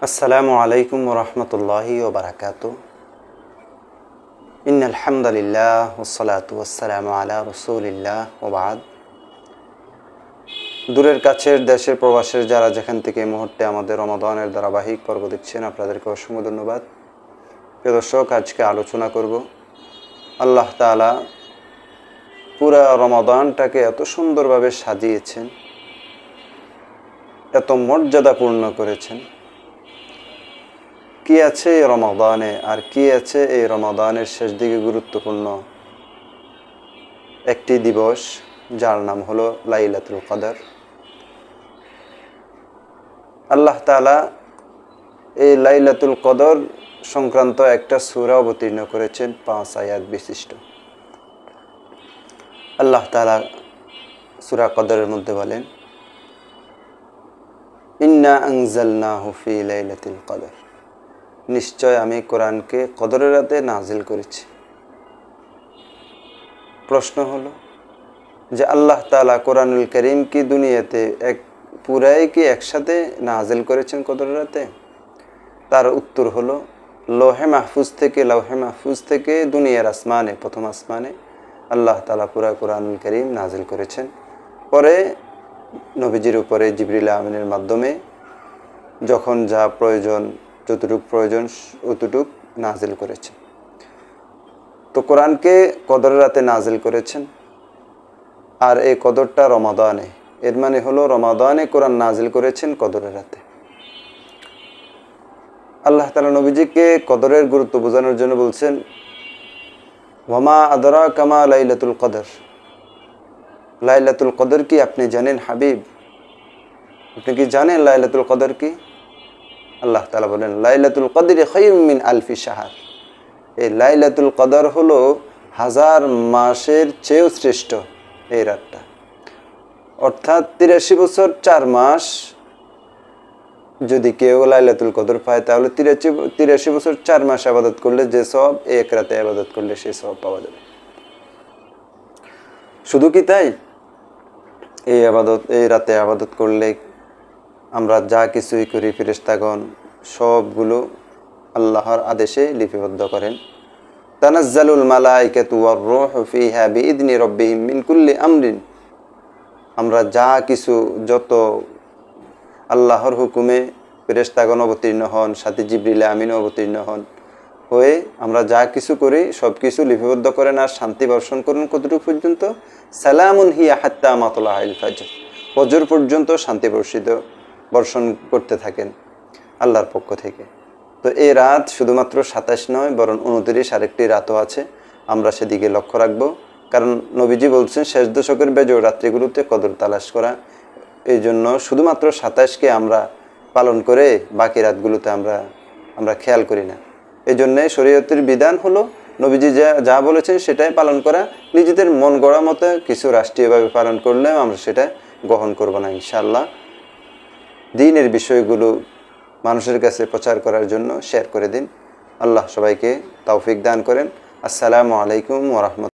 আসসালামু আলাইকুম ওরহমতুল্লাহি ওবারাকাতু। ইন্নাল হামদুলিল্লাহ ওয়াসসালাতু ওয়াসসালামু আলা রাসূলিল্লাহ ওয়া বা'দ। দূরের কাছের দেশের প্রবাসের যারা যেখান থেকে এই মুহূর্তে আমাদের রমাদানের ধারাবাহিক পর্ব দেখছেন, আপনাদেরকে অসংখ্য ধন্যবাদ। প্রিয় দর্শক, আজকে আলোচনা করব আল্লাহ তাআলা পুরা রমাদানটাকে এত সুন্দরভাবে সাজিয়েছেন, এত মর্যাদাপূর্ণ করেছেন। কি আছে এই রমাদানে, আর কি আছে এই রমাদানের শেষ দিকে গুরুত্বপূর্ণ একটি দিবস, যার নাম হলো লাইলাতুল কদর। আল্লাহ তাআলা এই লাইলাতুল কদর সংক্রান্ত একটা সূরা অবতীর্ণ করেছেন 5 আয়াত বিশিষ্ট। আল্লাহ তাআলা সূরা কদরের মধ্যে বলেন, ইন্না আনজালনাহু ফি লাইলাতিল কদর, নিশ্চয় আমি কোরআনকে কদরের রাতে নাজিল করেছি। প্রশ্ন হলো যে আল্লাহ তাআলা কোরআনুল কারীম কি দুনিয়াতে পুরাই কি একসাথে নাজিল করেছেন কদরের রাতে? তার উত্তর হলো লৌহে মাহফুজ থেকে দুনিয়ার আসমানে, প্রথম আসমানে আল্লাহ তাআলা পুরা কোরআনুল কারীম নাজিল করেছেন। পরে নবীজির উপরে জিবরিল আমিনের মাধ্যমে যখন যা প্রয়োজন, যতটুক প্রয়োজন অতটুক নাজিল করেছেন। তো কোরআনকে কদরের রাতে নাজিল করেছেন, আর এই কদরটা রমাদানে। এর মানে হলো রমাদানে কোরআন নাজিল করেছেন কদরের রাতে। আল্লাহ তাআলা নবীজিকে কদরের গুরুত্ব বোঝানোর জন্য বলছেন, ওয়ামা আদরাকা মা লাইলাতুল কদর, লাইলাতুল কদর কি আপনি জানেন হাবিব? আপনি কি জানেন লাইলাতুল কদর কি? আল্লাহ তাআলা বলেন, লাইলাতুল কদরি খায়রুম মিন আলফি শাহর। এই লাইলাতুল কদর হলো 1000 মাসের চেয়েও শ্রেষ্ঠ এই রাতটা। অর্থাৎ 83 বছর 4 মাস যদি কেউ লাইলাতুল কদর পায়, তাহলে 83 বছর 4 মাস ইবাদত করলে যে সওয়াব, এক রাতে ইবাদত করলে সেই সওয়াব পাওয়া যাবে। শুধু কি তাই? এই রাতে ইবাদত করলে আমরা যা কিছুই করি, ফেরেশতাগণ সবগুলো আল্লাহর আদেশে লিপিবদ্ধ করেন। তানাজ্জালুল মালাইকাতু ওয়ার রূহু ফিহা বিইذনি রাব্বিহিম মিন কুল্লি আমরিন। আমরা যা কিছু, যত আল্লাহর হুকুমে ফেরেশতাগণ অবতীর্ণ হন, সাথে জিবরিল আমিন অবতীর্ণ হয়ে আমরা যা কিছু করি সব কিছু লিপিবদ্ধ করেন আর শান্তি বর্ষণ করেন। কতটুকু পর্যন্ত? সালামুন হিয়া হাত্তা মাতলাইল ফাজর, ফজর পর্যন্ত শান্তি বর্ষণ করতে থাকেন আল্লাহর পক্ষ থেকে। তো এই রাত শুধুমাত্র 27 নয়, বরং 29 আরেকটি রাতও আছে। আমরা সেদিকে লক্ষ্য রাখবো, কারণ নবীজি বলছেন শেষ দশকের বেজোড় রাত্রিগুলোতে কদর তালাশ করা। এই জন্য শুধুমাত্র 27কে আমরা পালন করে বাকি রাতগুলোতে আমরা খেয়াল করি না। এই জন্যে শরীয়তের বিধান হলো নবীজি যা বলেছেন সেটাই পালন করা। নিজেদের মন গড়া মতো কিছু রাষ্ট্রীয়ভাবে পালন করলেও আমরা সেটা গ্রহণ করব না ইনশাআল্লাহ। দ্বীনের বিষয়গুলো মানুষের কাছে প্রচার করার জন্য শেয়ার করে দিন। আল্লাহ সবাইকে তৌফিক দান করেন। আসসালামু আলাইকুম ওয়া রাহমাতুল্লাহ।